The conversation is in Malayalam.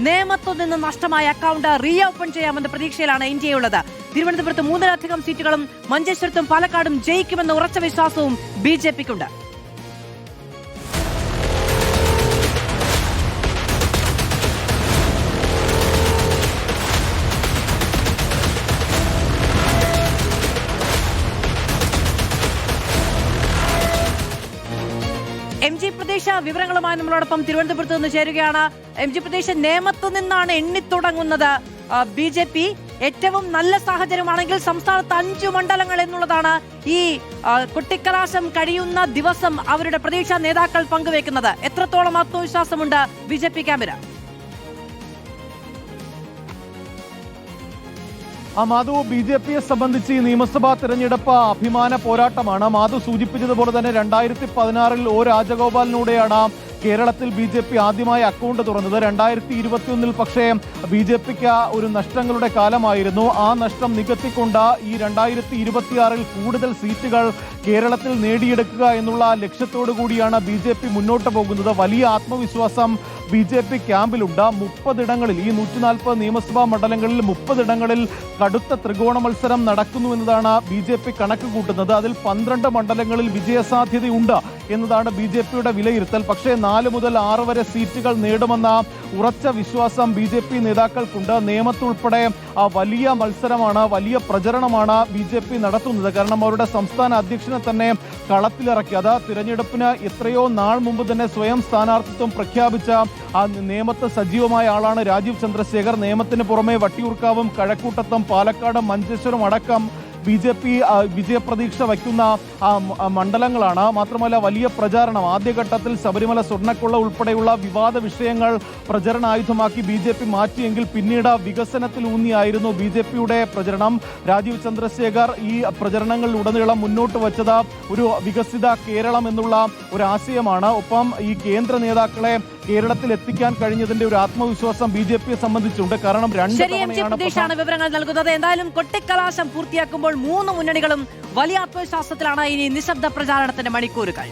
നേമത്തു നിന്ന് നഷ്ടമായ അക്കൗണ്ട് റീ ഓപ്പൺ ചെയ്യാമെന്ന പ്രതീക്ഷയിലാണ് ഇന്ത്യയുള്ളത്. തിരുവനന്തപുരത്ത് 3-ലധികം സീറ്റുകളും മഞ്ചേശ്വരത്തും പാലക്കാടും ജയിക്കുമെന്ന ഉറച്ച വിശ്വാസവും BJPക്കുണ്ട്. MG പ്രദേശ വിവരങ്ങളുമായി നമ്മളോടൊപ്പം തിരുവനന്തപുരത്ത് നിന്ന് ചേരുകയാണ്. MG പ്രദേശ നേമത്തു നിന്നാണ് എണ്ണിത്തുടങ്ങുന്നത്. BJP ഏറ്റവും നല്ല സാഹചര്യമാണെങ്കിൽ സംസ്ഥാനത്ത് 5 മണ്ഡലങ്ങൾ എന്നുള്ളതാണ് ഈ കൊട്ടിക്കലാശം കഴിയുന്ന ദിവസം അവരുടെ പ്രതീക്ഷാ നേതാക്കൾ പങ്കുവെക്കുന്നത്. എത്രത്തോളം ആത്മവിശ്വാസമുണ്ട് BJP ക്യാമ്പിന്? മാധു, BJPയെ സംബന്ധിച്ച് ഈ നിയമസഭാ തെരഞ്ഞെടുപ്പ് അഭിമാന പോരാട്ടമാണ്. മാധു സൂചിപ്പിച്ചതുപോലെ തന്നെ 2016 O രാജഗോപാലിലൂടെയാണ് കേരളത്തിൽ BJP ആദ്യമായി അക്കൗണ്ട് തുറന്നത്. 2021 പക്ഷേ BJPക്ക് ഒരു നഷ്ടങ്ങളുടെ കാലമായിരുന്നു. ആ നഷ്ടം നികത്തിക്കൊണ്ട് ഈ 2026 കൂടുതൽ സീറ്റുകൾ കേരളത്തിൽ നേടിയെടുക്കുക എന്നുള്ള ലക്ഷ്യത്തോടു കൂടിയാണ് BJP മുന്നോട്ട് പോകുന്നത്. വലിയ ആത്മവിശ്വാസം BJP ക്യാമ്പിലുണ്ട്. 30 ഇടങ്ങളിൽ, ഈ 140 നിയമസഭാ മണ്ഡലങ്ങളിൽ 30 ഇടങ്ങളിൽ കടുത്ത ത്രികോണ മത്സരം നടക്കുന്നു എന്നതാണ് BJP കണക്ക് കൂട്ടുന്നത്. അതിൽ 12 മണ്ഡലങ്ങളിൽ വിജയസാധ്യതയുണ്ട് എന്നതാണ് BJPയുടെ വിലയിരുത്തൽ. പക്ഷേ 4 മുതൽ 6 വരെ സീറ്റുകൾ നേടുമെന്ന ഉറച്ച വിശ്വാസം BJP നേതാക്കൾക്കുണ്ട്. നേമത്തുൾപ്പെടെ വലിയ മത്സരമാണ്, വലിയ പ്രചരണമാണ് BJP നടത്തുന്നത്. കാരണം അവരുടെ സംസ്ഥാന അധ്യക്ഷനെ തന്നെ കളത്തിലിറക്കി. അത് തിരഞ്ഞെടുപ്പിന് എത്രയോ നാൾ മുമ്പ് തന്നെ സ്വയം സ്ഥാനാർത്ഥിത്വം പ്രഖ്യാപിച്ച നേമത്ത് സജീവമായ ആളാണ് രാജീവ് ചന്ദ്രശേഖർ. നേമത്തിന് പുറമെ വട്ടിയൂർക്കാവും കഴക്കൂട്ടത്തും പാലക്കാടും മഞ്ചേശ്വരം അടക്കം BJP വിജയപ്രതീക്ഷ വയ്ക്കുന്ന മണ്ഡലങ്ങളാണ്. മാത്രമല്ല വലിയ പ്രചാരണം, ആദ്യഘട്ടത്തിൽ ശബരിമല സ്വർണ്ണക്കൊള്ള ഉൾപ്പെടെയുള്ള വിവാദ വിഷയങ്ങൾ പ്രചരണായുധമാക്കി BJP മാറ്റിയെങ്കിൽ പിന്നീട് വികസനത്തിലൂന്നിയായിരുന്നു BJPയുടെ പ്രചരണം. രാജീവ് ചന്ദ്രശേഖർ ഈ പ്രചരണങ്ങളിലുടനീളം മുന്നോട്ട് വച്ചത് ഒരു വികസിത കേരളം എന്നുള്ള ഒരു ആശയമാണ്. ഒപ്പം ഈ കേന്ദ്ര നേതാക്കളെ കേരളത്തിൽ എത്തിക്കാൻ കഴിഞ്ഞതിന്റെ ഒരു ആത്മവിശ്വാസം BJPയെ സംബന്ധിച്ചുണ്ട്. കാരണം 2 തവണയാണ് വിവരങ്ങൾ നൽകുന്നത്. എന്തായാലും കൊട്ടിക്കലാശം പൂർത്തിയാക്കുമ്പോൾ 3 മുന്നണികളും വലിയ ആത്മവിശ്വാസത്തിലാണ്. ഇനി നിശബ്ദ പ്രചാരണത്തിന്റെ മണിക്കൂറുകൾ.